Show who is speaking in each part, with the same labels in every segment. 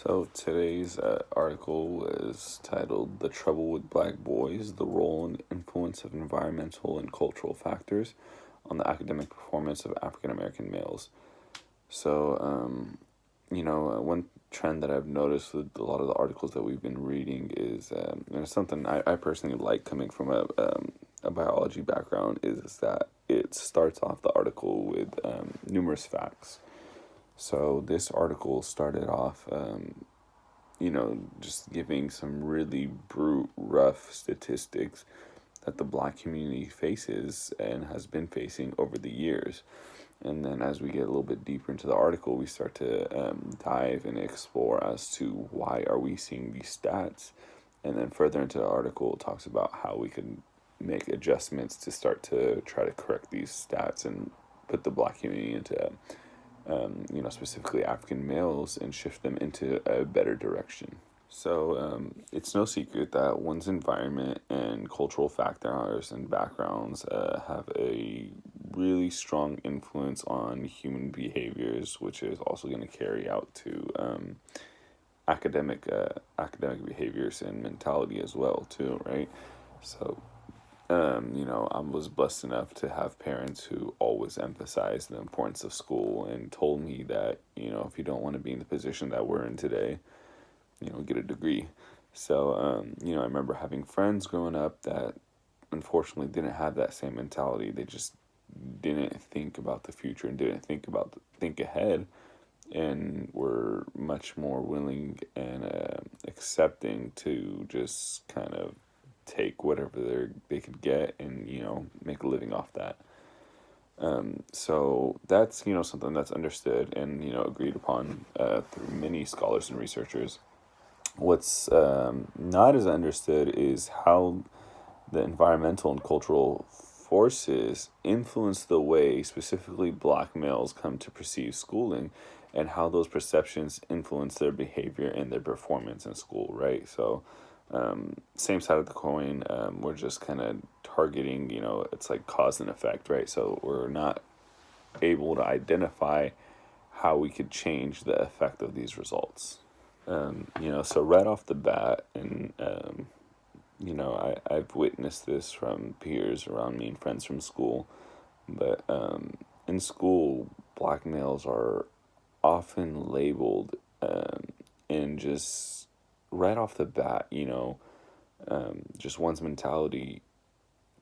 Speaker 1: So today's article is titled "The Trouble with Black Boys: The Role and Influence of Environmental and Cultural Factors on the Academic Performance of African American Males." So, one trend that I've noticed with a lot of the articles that we've been reading is, and it's something I personally like coming from a biology background, is that it starts off the article with numerous facts. So this article started off, just giving some really rough statistics that the black community faces and has been facing over the years. And then as we get a little bit deeper into the article, we start to dive and explore as to why are we seeing these stats. And then further into the article, it talks about how we can make adjustments to start to try to correct these stats and put the black community into specifically African males, and shift them into a better direction. So it's no secret that one's environment and cultural factors and backgrounds have a really strong influence on human behaviors, which is also going to carry out to academic behaviors and mentality as well too, right? So I was blessed enough to have parents who always emphasized the importance of school and told me that, if you don't want to be in the position that we're in today, get a degree. So, I remember having friends growing up that unfortunately didn't have that same mentality. They just didn't think about the future and didn't think ahead, and were much more willing and accepting to just kind of take whatever they could get and make a living off that. So that's something that's understood and agreed upon through many scholars and researchers. What's not as understood is how the environmental and cultural forces influence the way specifically black males come to perceive schooling, and how those perceptions influence their behavior and their performance in school, right? So, same side of the coin, we're just kind of targeting, it's like cause and effect, right? So we're not able to identify how we could change the effect of these results. So right off the bat, and I've witnessed this from peers around me and friends from school, but in school, black males are often labeled, and just right off the bat, just one's mentality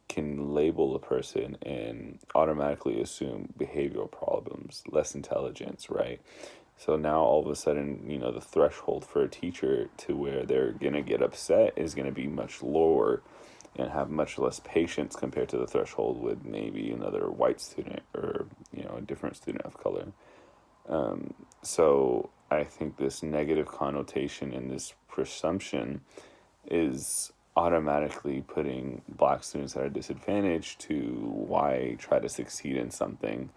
Speaker 1: can label a person and automatically assume behavioral problems, less intelligence, right? So now all of a sudden, the threshold for a teacher to where they're going to get upset is going to be much lower and have much less patience compared to the threshold with maybe another white student or, a different student of color. So I think this negative connotation and this presumption is automatically putting black students at a disadvantage to why try to succeed in something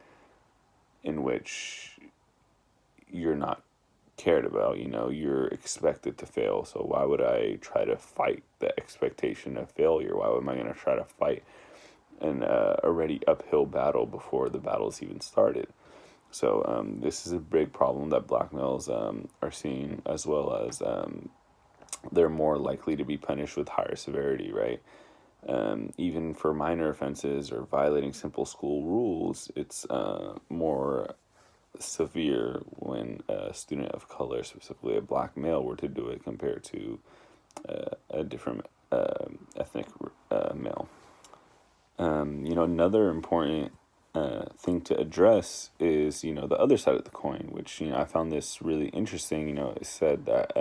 Speaker 1: in which you're not cared about. You're expected to fail, so why would I try to fight the expectation of failure? Why am I going to try to fight an already uphill battle before the battle's even started? So this is a big problem that black males are seeing, as well as they're more likely to be punished with higher severity, right? Even for minor offenses or violating simple school rules, it's more severe when a student of color, specifically a black male, were to do it compared to a different ethnic male. Another important thing to address is, the other side of the coin, which, I found this really interesting. It said that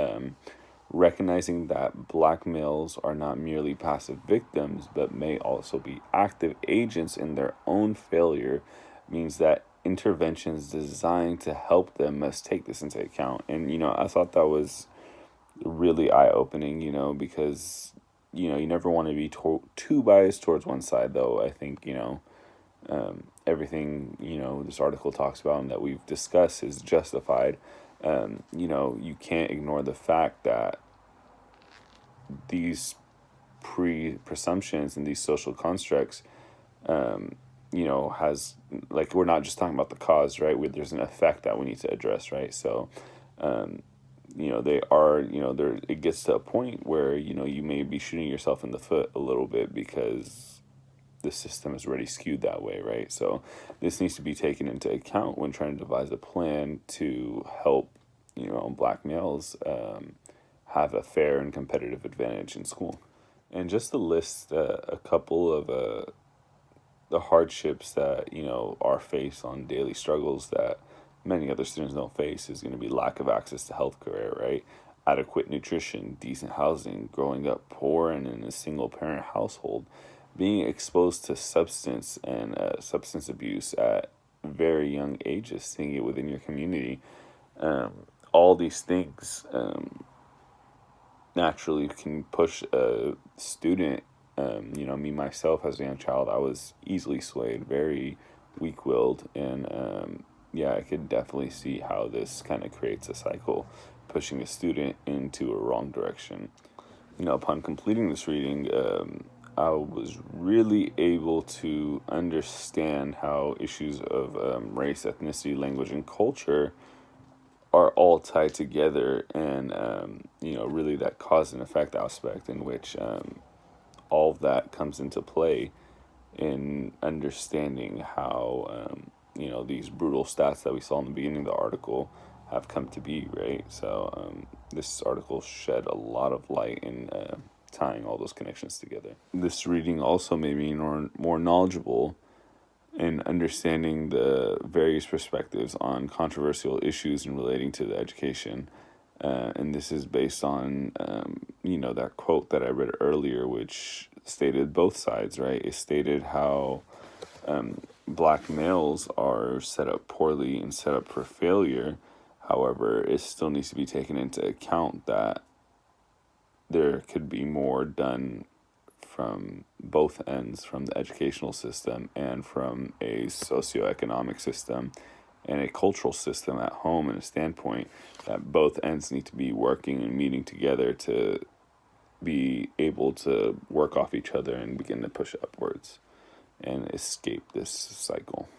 Speaker 1: recognizing that black males are not merely passive victims, but may also be active agents in their own failure, means that interventions designed to help them must take this into account. And, I thought that was really eye-opening, because, you never want to be too biased towards one side, though. I think, everything, this article talks about and that we've discussed is justified. You can't ignore the fact that these presumptions and these social constructs, has, like, we're not just talking about the cause, right? There's an effect that we need to address, right? So, they are, there, it gets to a point where, you may be shooting yourself in the foot a little bit because the system is already skewed that way, right? So this needs to be taken into account when trying to devise a plan to help, black males have a fair and competitive advantage in school. And just to list a couple of the hardships that are faced on daily struggles that many other students don't face is going to be lack of access to healthcare, right? Adequate nutrition, decent housing, growing up poor and in a single parent household, being exposed to substance and substance abuse at very young ages, seeing it within your community. Um, all these things naturally can push a student. Me myself as a young child, I was easily swayed, very weak willed, and yeah, I could definitely see how this kind of creates a cycle, pushing a student into a wrong direction. Upon completing this reading, I was really able to understand how issues of race, ethnicity, language, and culture are all tied together, and really that cause and effect aspect in which all of that comes into play in understanding how these brutal stats that we saw in the beginning of the article have come to be, right? So this article shed a lot of light in tying all those connections together. This reading also made me more knowledgeable in understanding the various perspectives on controversial issues and relating to the education. And this is based on, that quote that I read earlier, which stated both sides, right? It stated how black males are set up poorly and set up for failure. However, it still needs to be taken into account that there could be more done from both ends, from the educational system and from a socioeconomic system and a cultural system at home, and a standpoint that both ends need to be working and meeting together to be able to work off each other and begin to push upwards and escape this cycle.